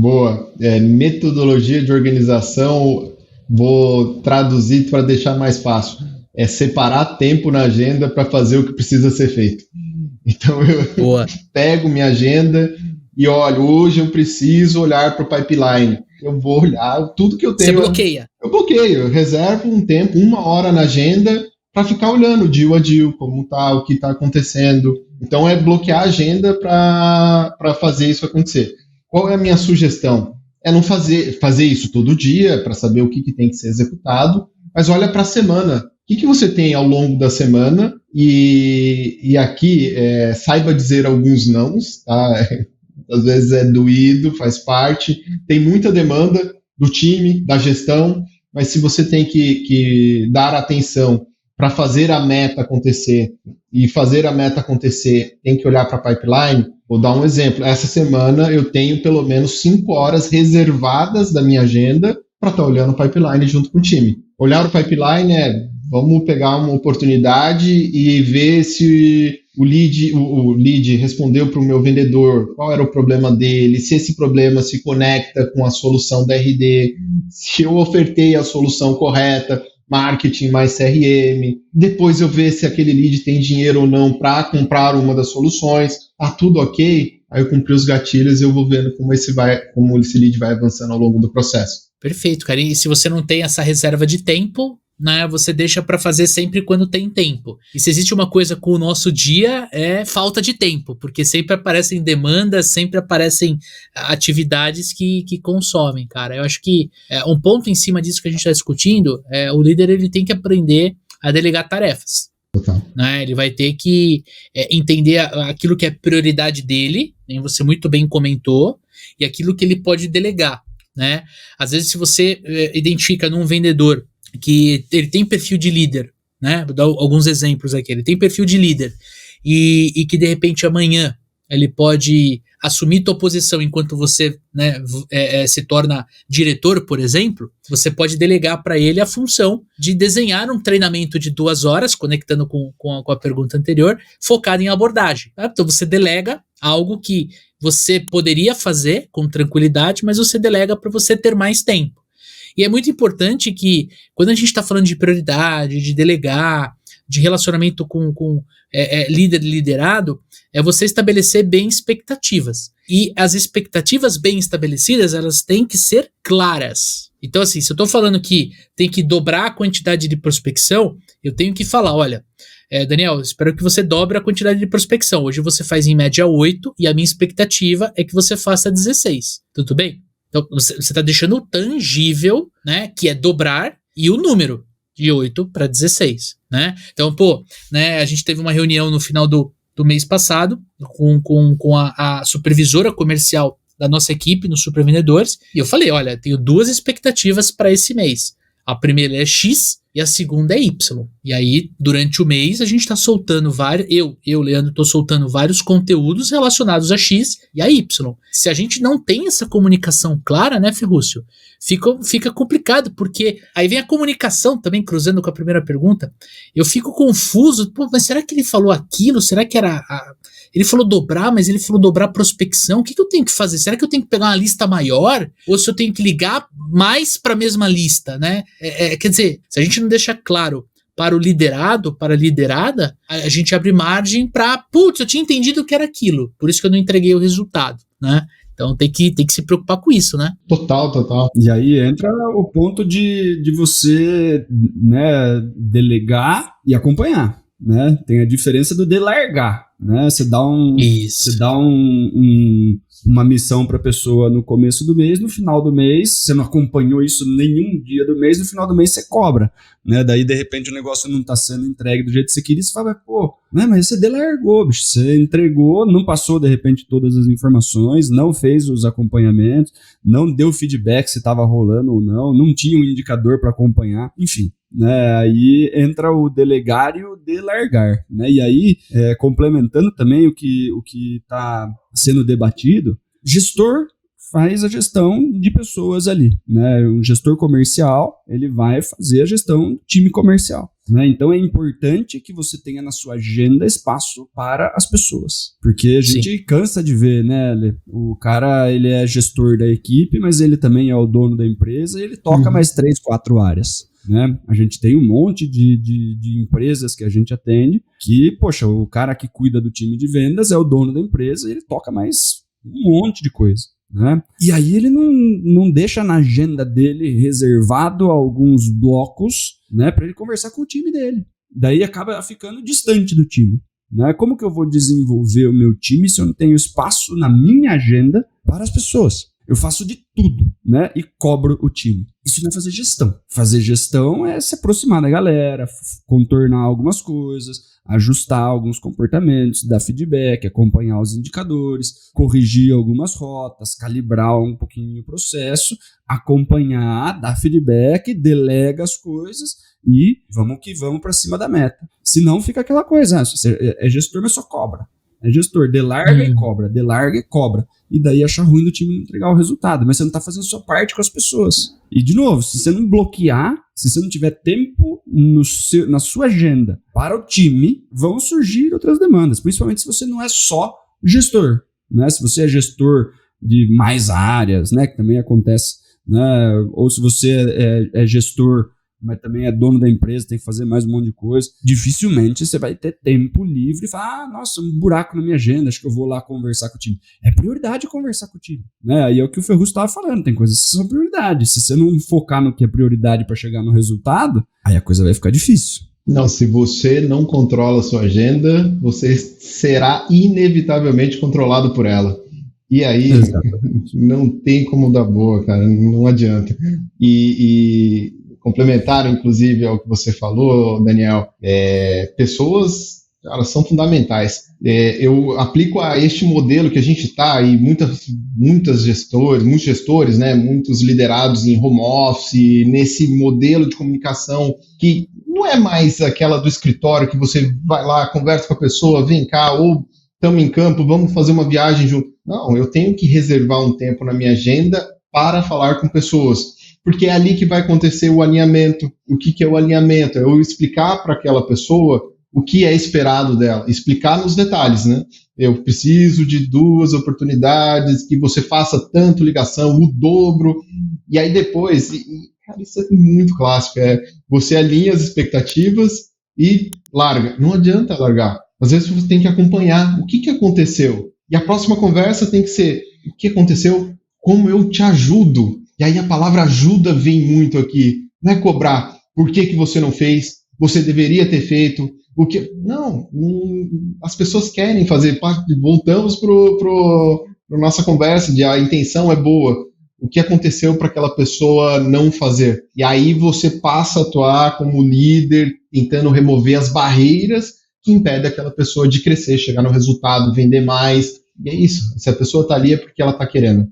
Boa. Metodologia de organização, vou traduzir para deixar mais fácil. É separar tempo na agenda para fazer o que precisa ser feito. Então eu Boa. pego minha agenda e olho, hoje eu preciso olhar para o pipeline. Eu vou olhar tudo que eu tenho. Você bloqueia. Eu bloqueio, eu reservo um tempo, 1 hora na agenda, para ficar olhando deal a deal, como tá, o que está acontecendo. Então é bloquear a agenda para fazer isso acontecer. Qual é a minha sugestão? É não fazer isso todo dia para saber o que tem que ser executado, mas olha para a semana. O que você tem ao longo da semana? E aqui, saiba dizer alguns nãos, tá? Às vezes é doído, faz parte. Tem muita demanda do time, da gestão, mas se você tem que dar atenção para fazer a meta acontecer, e fazer a meta acontecer tem que olhar para a pipeline. Vou dar um exemplo. Essa semana eu tenho pelo menos 5 horas reservadas da minha agenda para estar olhando o pipeline junto com o time. Olhar o pipeline vamos pegar uma oportunidade e ver se o lead respondeu para o meu vendedor, qual era o problema dele, se esse problema se conecta com a solução da RD, se eu ofertei a solução correta, marketing mais CRM, depois eu ver se aquele lead tem dinheiro ou não para comprar uma das soluções, tá tudo ok, aí eu cumpri os gatilhos e eu vou vendo como esse lead vai avançando ao longo do processo. Perfeito, cara, e se você não tem essa reserva de tempo, né, você deixa para fazer sempre quando tem tempo. E se existe uma coisa com o nosso dia, é falta de tempo, porque sempre aparecem demandas, sempre aparecem atividades que consomem, cara. Eu acho que um ponto em cima disso que a gente está discutindo, o líder ele tem que aprender a delegar tarefas. Né? Ele vai ter que entender aquilo que é prioridade dele, nem você muito bem comentou, e aquilo que ele pode delegar. Né? Às vezes, se você identifica num vendedor que ele tem perfil de líder, né? Vou dar alguns exemplos aqui. Ele tem perfil de líder e que de repente amanhã ele pode assumir tua posição enquanto você, né, se torna diretor, por exemplo. Você pode delegar para ele a função de desenhar um treinamento de 2 horas, conectando com a pergunta anterior, focado em abordagem. Tá? Então você delega algo que você poderia fazer com tranquilidade, mas você delega para você ter mais tempo. E é muito importante que, quando a gente está falando de prioridade, de delegar, de relacionamento com líder e liderado, é você estabelecer bem expectativas. E as expectativas bem estabelecidas, elas têm que ser claras. Então, assim, se eu estou falando que tem que dobrar a quantidade de prospecção, eu tenho que falar, olha, Daniel, espero que você dobre a quantidade de prospecção. Hoje você faz em média 8 e a minha expectativa é que você faça 16. Tudo bem? Então, você está deixando tangível, né, que é dobrar, e o número de 8 para 16, né? Então, né, a gente teve uma reunião no final do mês passado com a supervisora comercial da nossa equipe, nos supervendedores, e eu falei, olha, tenho 2 expectativas para esse mês. A primeira é X e a segunda é Y. E aí, durante o mês, a gente está soltando vários... Leandro, estou soltando vários conteúdos relacionados a X e a Y. Se a gente não tem essa comunicação clara, né, Ferrúcio? Fica complicado, porque aí vem a comunicação também, cruzando com a primeira pergunta. Eu fico confuso. Mas será que ele falou aquilo? Será que era... Ele falou dobrar, mas ele falou dobrar prospecção. O que eu tenho que fazer? Será que eu tenho que pegar uma lista maior? Ou se eu tenho que ligar mais para a mesma lista, né? Quer dizer, se a gente não deixa claro para o liderado, para a liderada, a gente abre margem para, eu tinha entendido que era aquilo, por isso que eu não entreguei o resultado, né? Então tem que se preocupar com isso, né? Total. E aí entra o ponto de você, né, delegar e acompanhar, né? Tem a diferença do delargar, né? Você dá uma missão para a pessoa no começo do mês, no final do mês, você não acompanhou isso nenhum dia do mês, no final do mês você cobra, né? Daí, de repente, o negócio não está sendo entregue do jeito que você queria, você fala, né? Mas você delargou, bicho, você entregou, não passou, de repente, todas as informações, não fez os acompanhamentos, não deu feedback se estava rolando ou não tinha um indicador para acompanhar, enfim. Né, aí entra o delegar e o delargar, né? E aí, complementando também o que está sendo debatido, gestor faz a gestão de pessoas ali, né? Um gestor comercial, ele vai fazer a gestão do time comercial. né? Então é importante que você tenha na sua agenda espaço para as pessoas, porque a gente cansa de ver, né? O cara, ele é gestor da equipe, mas ele também é o dono da empresa e ele toca mais 3, 4 áreas, né? A gente tem um monte de empresas que a gente atende que, poxa, o cara que cuida do time de vendas é o dono da empresa e ele toca mais um monte de coisa, né? E aí ele não deixa na agenda dele reservado alguns blocos, né, para ele conversar com o time dele. Daí acaba ficando distante do time, né? Como que eu vou desenvolver o meu time se eu não tenho espaço na minha agenda para as pessoas? Eu faço de tudo, né, e cobro o time. Isso não é fazer gestão. Fazer gestão é se aproximar da galera, contornar algumas coisas, ajustar alguns comportamentos, dar feedback, acompanhar os indicadores, corrigir algumas rotas, calibrar um pouquinho o processo, acompanhar, dar feedback, delega as coisas e vamos que vamos para cima da meta. Senão fica aquela coisa, você é gestor, mas só cobra. É gestor, delarga e cobra, delarga e cobra. E daí acha ruim do time não entregar o resultado. Mas você não está fazendo sua parte com as pessoas. E, de novo, se você não bloquear, se você não tiver tempo na sua agenda para o time, vão surgir outras demandas. Principalmente se você não é só gestor, né? Se você é gestor de mais áreas, né? Que também acontece, né? Ou se você é gestor, mas também é dono da empresa, tem que fazer mais um monte de coisa, dificilmente você vai ter tempo livre e falar, nossa, um buraco na minha agenda, acho que eu vou lá conversar com o time. É prioridade conversar com o time, né? Aí é o que o Ferrugem estava falando, tem coisas que são prioridade. Se você não focar no que é prioridade para chegar no resultado, aí a coisa vai ficar difícil. Não, se você não controla a sua agenda, você será inevitavelmente controlado por ela. E aí, não tem como dar boa, cara, não adianta. E complementar, inclusive, ao que você falou, Daniel, pessoas, elas são fundamentais. Eu aplico a este modelo que a gente está, e muitos gestores, né, muitos liderados em home office, nesse modelo de comunicação que não é mais aquela do escritório que você vai lá, conversa com a pessoa, vem cá, ou estamos em campo, vamos fazer uma viagem junto. Não, eu tenho que reservar um tempo na minha agenda para falar com pessoas. Porque é ali que vai acontecer o alinhamento. O que é o alinhamento? É eu explicar para aquela pessoa o que é esperado dela. Explicar nos detalhes, né? Eu preciso de 2 oportunidades, que você faça tanto ligação, o dobro. E aí depois, cara, isso é muito clássico, você alinha as expectativas e larga. Não adianta largar. Às vezes você tem que acompanhar o que aconteceu. E a próxima conversa tem que ser, o que aconteceu? Como eu te ajudo? E aí a palavra ajuda vem muito aqui. Não é cobrar. Por que você não fez? Você deveria ter feito. Não, as pessoas querem fazer parte. Voltamos para nossa conversa de a intenção é boa. O que aconteceu para aquela pessoa não fazer? E aí você passa a atuar como líder, tentando remover as barreiras que impedem aquela pessoa de crescer, chegar no resultado, vender mais. E é isso. Se a pessoa está ali é porque ela está querendo.